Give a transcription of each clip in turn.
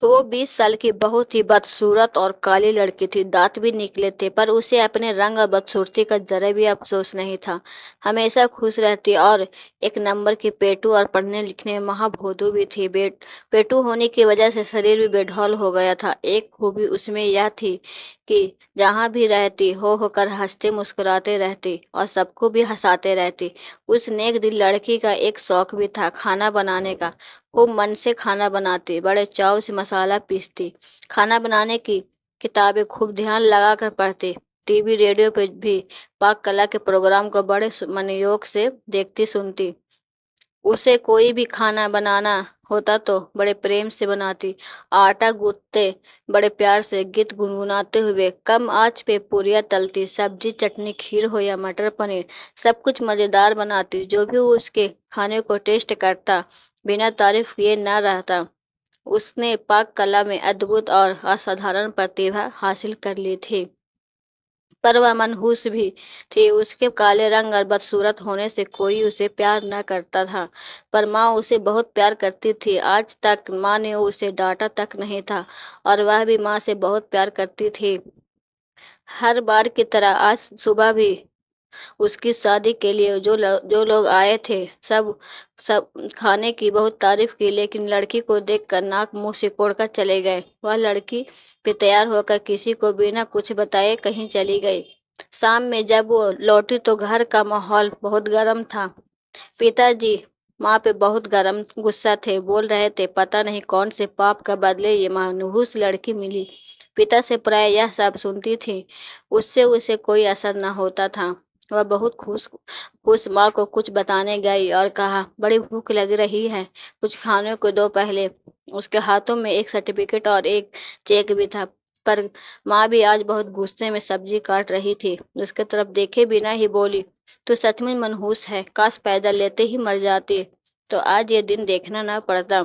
तो वो 20 साल की बहुत ही बदसूरत और काली लड़की थी। दांत भी निकले थे, पर उसे अपने रंग और बदसूरती का जरा भी अफसोस नहीं था। हमेशा खुश रहती और एक नंबर की पेटू, और पढ़ने लिखने में महाभोदू भी थी। पेटू होने की वजह से शरीर भी बेढौल हो गया था। एक खूबी उसमें यह थी कि जहाँ भी रहती हो होकर हंसते मुस्कुराते रहती और सबको भी हंसाते रहती। उस नेक दिल लड़की का एक शौक भी था, खाना बनाने का। खूब मन से खाना बनाती, बड़े चाव से मसाला पीसती, खाना बनाने की किताबें खूब ध्यान लगा कर पढ़ती। टीवी रेडियो पे भी पाक कला के प्रोग्राम को बड़े मनोयोग से देखती सुनती। उसे कोई भी खाना बनाना होता तो बड़े प्रेम से बनाती। आटा गूंथते बड़े प्यार से, गीत गुनगुनाते हुए, कम आंच पे पूरियां तलती। सब्जी चटनी खीर हो या मटर पनीर, सब कुछ मजेदार बनाती। जो भी उसके खाने को टेस्ट करता, बिना तारीफ किए न रहता। उसने पाक कला में अद्भुत और असाधारण प्रतिभा हासिल कर ली थी। पर वह मनहूस भी थी। उसके काले रंग और बदसूरत होने से कोई उसे प्यार न करता था। पर माँ उसे बहुत प्यार करती थी। आज तक माँ ने उसे डांटा तक नहीं था, और वह भी माँ से बहुत प्यार करती थी। हर बार की तरह आज सुबह भी उसकी शादी के लिए जो लोग आए थे, सब सब खाने की बहुत तारीफ की, लेकिन लड़की को देखकर नाक मुंह सिकोड़ कर चले गए। वह लड़की भी तैयार होकर किसी को बिना कुछ बताए कहीं चली गई। शाम में जब वो लौटी तो घर का माहौल बहुत गर्म था। पिताजी माँ पे बहुत गरम गुस्सा थे। बोल रहे थे, पता नहीं कौन से पाप का बदले ये मनहूस लड़की मिली। पिता से प्राय यह सब सुनती थी। उससे उसे कोई असर न होता था। वह बहुत खुश खुश माँ को कुछ बताने गई और कहा, बड़ी भूख लग रही है, कुछ खाने को दो पहले। उसके हाथों में एक सर्टिफिकेट और एक चेक भी था। पर माँ भी आज बहुत गुस्से में सब्जी काट रही थी। उसके तरफ देखे बिना ही बोली, तो सच में मनहूस है, काश पैदल लेते ही मर जाती तो आज ये दिन देखना ना पड़ता।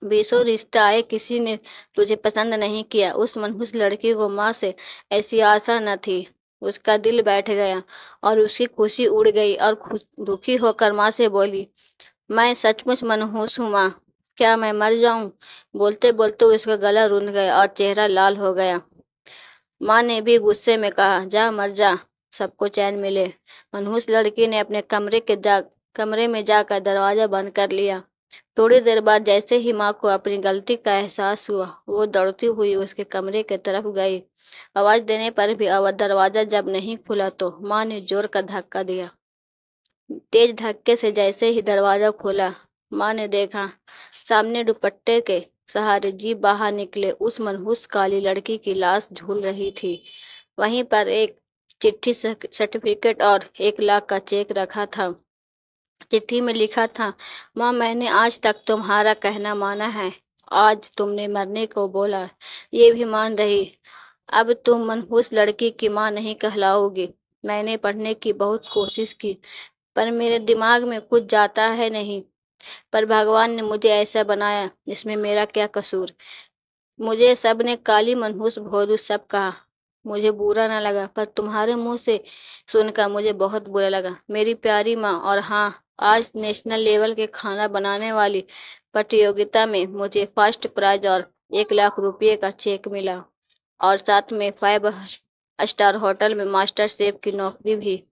बीसों रिश्ते आए, किसी ने तुझे पसंद नहीं किया। उस मनहूस लड़की को माँ से ऐसी आशा न थी। उसका दिल बैठ गया और उसकी खुशी उड़ गई, और दुखी होकर माँ से बोली, मैं सचमुच मनहूस हूँ माँ, क्या मैं मर जाऊं? बोलते बोलते उसका गला रुंध गया और चेहरा लाल हो गया। माँ ने भी गुस्से में कहा, जा मर जा, सबको चैन मिले। मनहूस लड़की ने अपने कमरे में जाकर दरवाजा बंद कर लिया। थोड़ी देर बाद जैसे ही माँ को अपनी गलती का एहसास हुआ, वो दौड़ती हुई उसके कमरे की तरफ गई। आवाज देने पर भी दरवाजा जब नहीं खुला तो माँ ने जोर का धक्का दिया। तेज धक्के से जैसे ही दरवाजा खोला, माँ ने देखा सामने दुपट्टे के सहारे जी बाहर निकले उस मनहूस काली लड़की की लाश झूल रही थी। वहीं पर एक चिट्ठी, सर्टिफिकेट और 1 लाख का चेक रखा था। चिट्ठी में लिखा था, माँ, मैंने आज तक तुम्हारा कहना माना है। आज तुमने मरने को बोला, ये भी मान रही। अब तुम मनहूस लड़की की माँ नहीं कहलाओगी। मैंने पढ़ने की बहुत कोशिश की, पर मेरे दिमाग में कुछ जाता है नहीं। पर भगवान ने मुझे ऐसा बनाया, इसमें मेरा क्या कसूर? मुझे सबने काली, मनहूस, भोलू सब कहा। मुझे बुरा ना लगा, पर तुम्हारे मुंह से सुनकर मुझे बहुत बुरा लगा, मेरी प्यारी माँ। और हाँ, आज नेशनल लेवल के खाना बनाने वाली प्रतियोगिता में मुझे फर्स्ट प्राइज और 1 लाख रुपए का चेक मिला, और साथ में 5 स्टार होटल में मास्टर शेफ की नौकरी भी।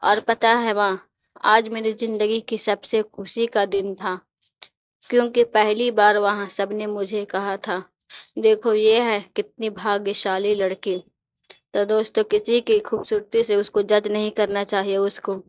और पता है माँ, आज मेरी जिंदगी की सबसे खुशी का दिन था, क्योंकि पहली बार वहां सबने मुझे कहा था, देखो ये है कितनी भाग्यशाली लड़की। तो दोस्तों, किसी की खूबसूरती से उसको जज नहीं करना चाहिए। उसको